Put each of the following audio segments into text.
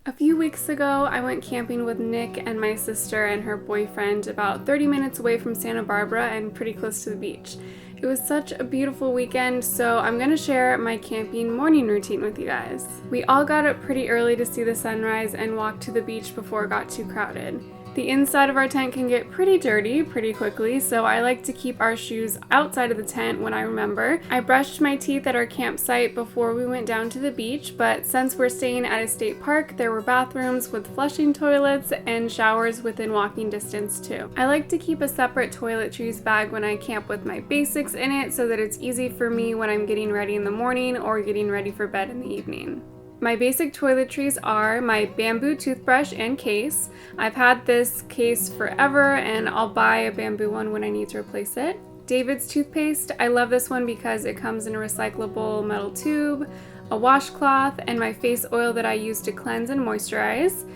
A few weeks ago, I went camping with Nick and my sister and her boyfriend about 30 minutes away from Santa Barbara and pretty close to the beach. It was such a beautiful weekend, so I'm going to share my camping morning routine with you guys. We all got up pretty early to see the sunrise and walk to the beach before it got too crowded. The inside of our tent can get pretty dirty pretty quickly, so I like to keep our shoes outside of the tent when I remember. I brushed my teeth at our campsite before we went down to the beach, but since we're staying at a state park, there were bathrooms with flushing toilets and showers within walking distance too. I like to keep a separate Toiletries bag when I camp with my basics in it so that it's easy for me when I'm getting ready in the morning or getting ready for bed in the evening. My basic toiletries are my bamboo toothbrush and case. I've had this case forever and I'll buy a bamboo one when I need to replace it. David's toothpaste, I love this one because it comes in a recyclable metal tube, a washcloth, and my face oil that I use to cleanse and moisturize,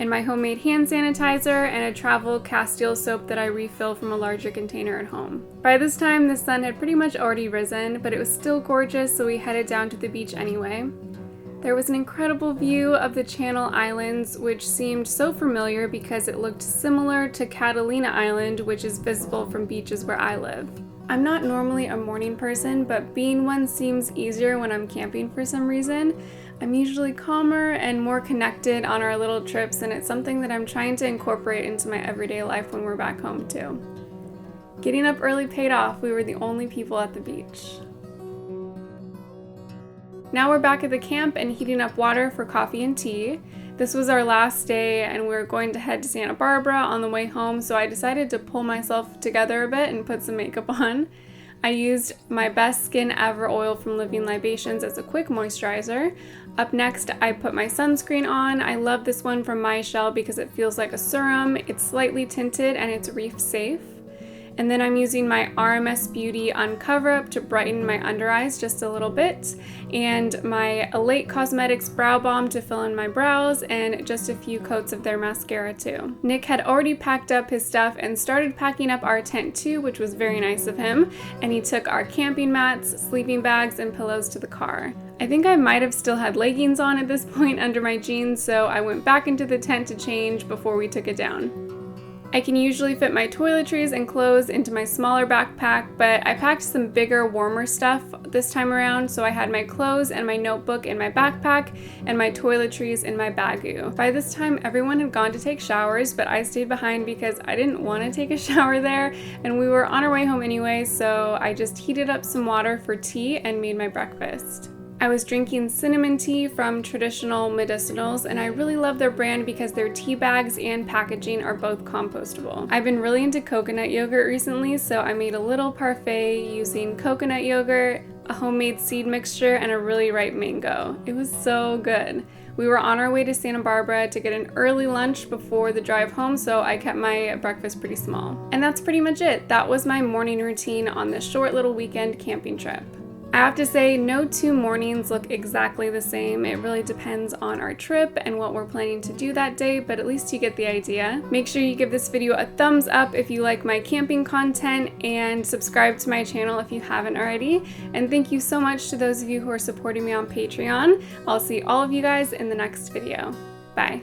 and my homemade hand sanitizer, and a travel Castile soap that I refill from a larger container at home. By this time, the sun had pretty much already risen, but it was still gorgeous, so we headed down to the beach anyway. There was an incredible view of the Channel Islands, which seemed so familiar because it looked similar to Catalina Island, which is visible from beaches where I live. I'm not normally a morning person, but being one seems easier when I'm camping for some reason. I'm usually calmer and more connected on our little trips, and it's something that I'm trying to incorporate into my everyday life when we're back home too. Getting up early paid off. We were the only people at the beach. Now we're back at the camp and heating up water for coffee and tea. This was our last day and we're going to head to Santa Barbara on the way home, so I decided to pull myself together a bit and put some makeup on. I used my Best Skin Ever oil from Living Libations as a quick moisturizer. Up next, I put my sunscreen on. I love this one from My Shell because it feels like a serum. It's slightly tinted and it's reef safe. And then I'm using my RMS Beauty Uncover Up to brighten my under eyes just a little bit, and my Elate Cosmetics Brow Balm to fill in my brows, and just a few coats of their mascara too. Nick had already packed up his stuff and started packing up our tent too, which was very nice of him, and he took our camping mats, sleeping bags, and pillows to the car. I think I might have still had leggings on at this point under my jeans, so I went back into the tent to change before we took it down. I can usually fit my toiletries and clothes into my smaller backpack, but I packed some bigger, warmer stuff this time around, so I had my clothes and my notebook in my backpack and my toiletries in my bagoo. By this time, everyone had gone to take showers, but I stayed behind because I didn't want to take a shower there, and we were on our way home anyway, so I just heated up some water for tea and made my breakfast. I was drinking cinnamon tea from Traditional Medicinals, and I really love their brand because their tea bags and packaging are both compostable. I've been really into coconut yogurt recently, so I made a little parfait using coconut yogurt, a homemade seed mixture, and a really ripe mango. It was so good. We were on our way to Santa Barbara to get an early lunch before the drive home, so I kept my breakfast pretty small. And that's pretty much it. That was my morning routine on this short little weekend camping trip. I have to say, no two mornings look exactly the same. It really depends on our trip and what we're planning to do that day, but at least you get the idea. Make sure you give this video a thumbs up if you like my camping content, and subscribe to my channel if you haven't already. And thank you so much to those of you who are supporting me on Patreon. I'll see all of you guys in the next video. Bye.